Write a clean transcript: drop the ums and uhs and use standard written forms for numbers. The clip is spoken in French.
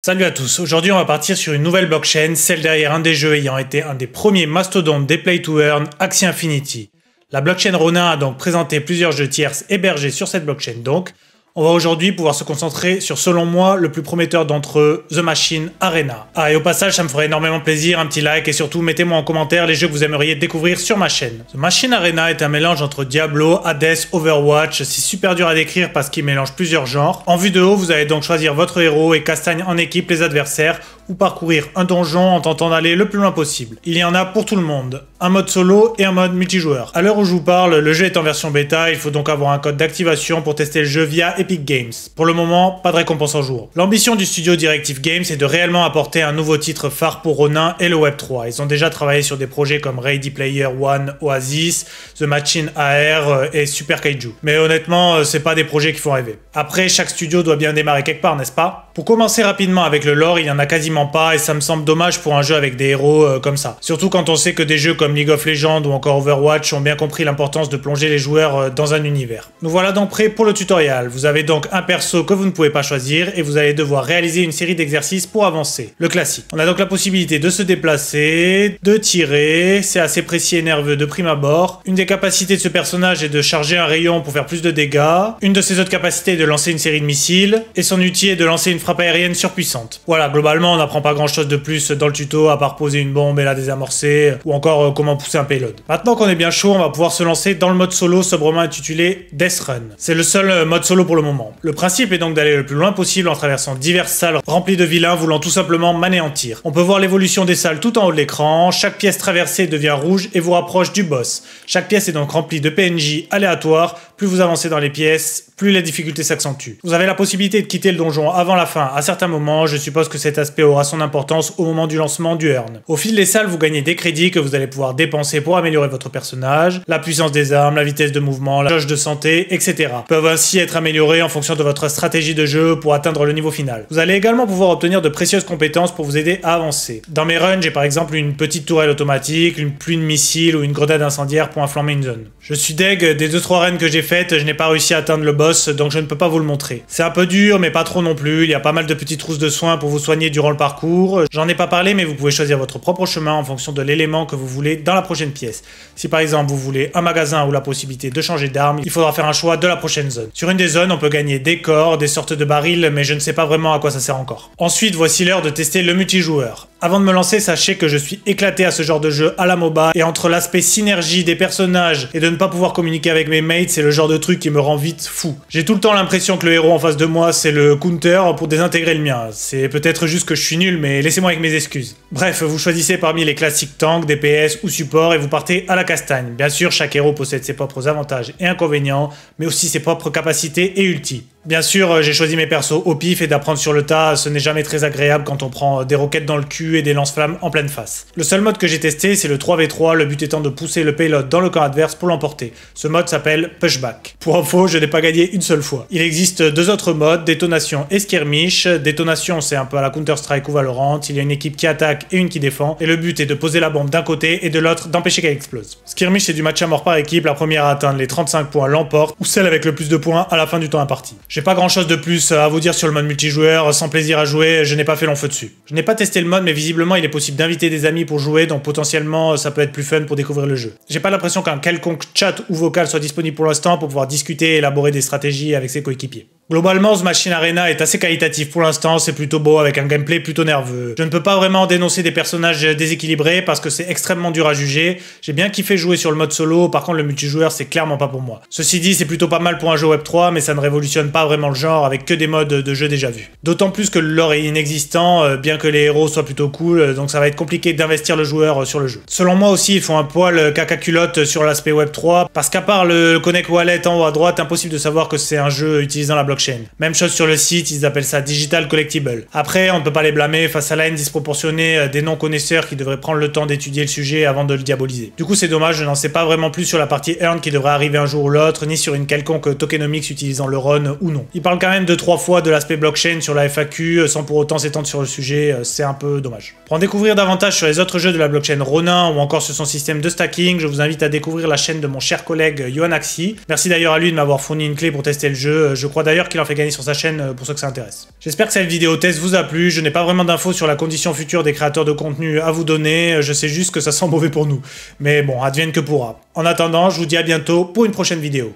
Salut à tous, aujourd'hui on va partir sur une nouvelle blockchain, celle derrière un des jeux ayant été un des premiers mastodontes des Play to Earn, Axie Infinity. La blockchain Ronin a donc présenté plusieurs jeux tierces hébergés sur cette blockchain donc. On va aujourd'hui pouvoir se concentrer sur, selon moi, le plus prometteur d'entre eux, The Machine Arena. Ah, et au passage, ça me ferait énormément plaisir, un petit like, et surtout, mettez-moi en commentaire les jeux que vous aimeriez découvrir sur ma chaîne. The Machine Arena est un mélange entre Diablo, Hades, Overwatch, c'est super dur à décrire parce qu'il mélange plusieurs genres. En vue de haut, vous allez donc choisir votre héros et castagne en équipe les adversaires, ou parcourir un donjon en tentant d'aller le plus loin possible. Il y en a pour tout le monde, un mode solo et un mode multijoueur. À l'heure où je vous parle, le jeu est en version bêta, il faut donc avoir un code d'activation pour tester le jeu via Epic Games. Pour le moment, pas de récompense en jour. L'ambition du studio Directive Games est de réellement apporter un nouveau titre phare pour Ronin et le Web3. Ils ont déjà travaillé sur des projets comme Ready Player One, Oasis, The Machine AR et Super Kaiju. Mais honnêtement, c'est pas des projets qui font rêver. Après, chaque studio doit bien démarrer quelque part, n'est-ce pas? Pour commencer rapidement avec le lore, il y en a quasiment pas et ça me semble dommage pour un jeu avec des héros comme ça. Surtout quand on sait que des jeux comme League of Legends ou encore Overwatch ont bien compris l'importance de plonger les joueurs dans un univers. Nous voilà donc prêts pour le tutoriel. Vous avez donc un perso que vous ne pouvez pas choisir et vous allez devoir réaliser une série d'exercices pour avancer. Le classique. On a donc la possibilité de se déplacer, de tirer, c'est assez précis et nerveux de prime abord. Une des capacités de ce personnage est de charger un rayon pour faire plus de dégâts. Une de ses autres capacités est de lancer une série de missiles et son outil est de lancer une frappe aérienne surpuissante. Voilà, globalement on n'apprend pas grand chose de plus dans le tuto à part poser une bombe et la désamorcer ou encore comment pousser un payload. Maintenant qu'on est bien chaud, on va pouvoir se lancer dans le mode solo sobrement intitulé Death Run. C'est le seul mode solo pour le moment. Le principe est donc d'aller le plus loin possible en traversant diverses salles remplies de vilains voulant tout simplement m'anéantir. On peut voir l'évolution des salles tout en haut de l'écran, chaque pièce traversée devient rouge et vous rapproche du boss. Chaque pièce est donc remplie de PNJ aléatoires, plus vous avancez dans les pièces, plus la difficulté s'accentue. Vous avez la possibilité de quitter le donjon avant la fin à certains moments, je suppose que cet aspect aura son importance au moment du lancement du Earn. Au fil des salles, vous gagnez des crédits que vous allez pouvoir dépenser pour améliorer votre personnage, la puissance des armes, la vitesse de mouvement, la jauge de santé, etc. peuvent ainsi être améliorés en fonction de votre stratégie de jeu pour atteindre le niveau final. Vous allez également pouvoir obtenir de précieuses compétences pour vous aider à avancer. Dans mes runs, j'ai par exemple une petite tourelle automatique, une pluie de missiles ou une grenade incendiaire pour enflammer une zone. Je suis deg, des 2-3 runs que j'ai faites, je n'ai pas réussi à atteindre le boss, donc je ne peux pas vous le montrer. C'est un peu dur, mais pas trop non plus, il y a pas mal de petites trousses de soins pour vous soigner durant le parcours. J'en ai pas parlé, mais vous pouvez choisir votre propre chemin en fonction de l'élément que vous voulez dans la prochaine pièce. Si par exemple vous voulez un magasin ou la possibilité de changer d'arme, il faudra faire un choix de la prochaine zone. Sur une des zones, on peut gagner des corps, des sortes de barils, mais je ne sais pas vraiment à quoi ça sert encore. Ensuite, voici l'heure de tester le multijoueur. Avant de me lancer, sachez que je suis éclaté à ce genre de jeu à la MOBA, et entre l'aspect synergie des personnages et de ne pas pouvoir communiquer avec mes mates, c'est le genre de truc qui me rend vite fou. J'ai tout le temps l'impression que le héros en face de moi, c'est le counter pour désintégrer le mien. C'est peut-être juste que je suis nul, mais laissez-moi avec mes excuses. Bref, vous choisissez parmi les classiques tanks, DPS ou support et vous partez à la castagne. Bien sûr, chaque héros possède ses propres avantages et inconvénients, mais aussi ses propres capacités et ultis. Bien sûr, j'ai choisi mes persos au pif et d'apprendre sur le tas, ce n'est jamais très agréable quand on prend des roquettes dans le cul et des lance-flammes en pleine face. Le seul mode que j'ai testé, c'est le 3v3, le but étant de pousser le payload dans le camp adverse pour l'emporter. Ce mode s'appelle Pushback. Pour info, je n'ai pas gagné une seule fois. Il existe deux autres modes, détonation et skirmish. Détonation, c'est un peu à la Counter-Strike ou Valorant, il y a une équipe qui attaque et une qui défend, et le but est de poser la bombe d'un côté et de l'autre d'empêcher qu'elle explose. Skirmish, c'est du match à mort par équipe, la première à atteindre les 35 points l'emporte, ou celle avec le plus de points à la fin du temps imparti. J'ai pas grand chose de plus à vous dire sur le mode multijoueur, sans plaisir à jouer, je n'ai pas fait long feu dessus. Je n'ai pas testé le mode, mais visiblement il est possible d'inviter des amis pour jouer, donc potentiellement ça peut être plus fun pour découvrir le jeu. J'ai pas l'impression qu'un quelconque chat ou vocal soit disponible pour l'instant pour pouvoir discuter et élaborer des stratégies avec ses coéquipiers. Globalement, The Machine Arena est assez qualitatif pour l'instant, c'est plutôt beau avec un gameplay plutôt nerveux. Je ne peux pas vraiment dénoncer des personnages déséquilibrés parce que c'est extrêmement dur à juger. J'ai bien kiffé jouer sur le mode solo, par contre le multijoueur c'est clairement pas pour moi. Ceci dit, c'est plutôt pas mal pour un jeu Web3, mais ça ne révolutionne pas vraiment le genre avec que des modes de jeu déjà vus. D'autant plus que le lore est inexistant, bien que les héros soient plutôt cool, donc ça va être compliqué d'investir le joueur sur le jeu. Selon moi aussi, ils font un poil caca culotte sur l'aspect Web3, parce qu'à part le Connect Wallet en haut à droite, impossible de savoir que c'est un jeu utilisant la blockchain. Même chose sur le site, ils appellent ça Digital Collectible. Après, on ne peut pas les blâmer face à la haine disproportionnée des non-connaisseurs qui devraient prendre le temps d'étudier le sujet avant de le diaboliser. Du coup, c'est dommage, je n'en sais pas vraiment plus sur la partie Earn qui devrait arriver un jour ou l'autre, ni sur une quelconque tokenomics utilisant le RON ou non. Ils parlent quand même 2-3 fois de l'aspect blockchain sur la FAQ, sans pour autant s'étendre sur le sujet, c'est un peu dommage. Pour en découvrir davantage sur les autres jeux de la blockchain Ronin ou encore sur son système de stacking, je vous invite à découvrir la chaîne de mon cher collègue Yohan Axie. Merci d'ailleurs à lui de m'avoir fourni une clé pour tester le jeu, je crois d'ailleurs qu'il en fait gagner sur sa chaîne pour ceux que ça intéresse. J'espère que cette vidéo test vous a plu, je n'ai pas vraiment d'infos sur la condition future des créateurs de contenu à vous donner, je sais juste que ça sent mauvais pour nous. Mais bon, advienne que pourra. En attendant, je vous dis à bientôt pour une prochaine vidéo.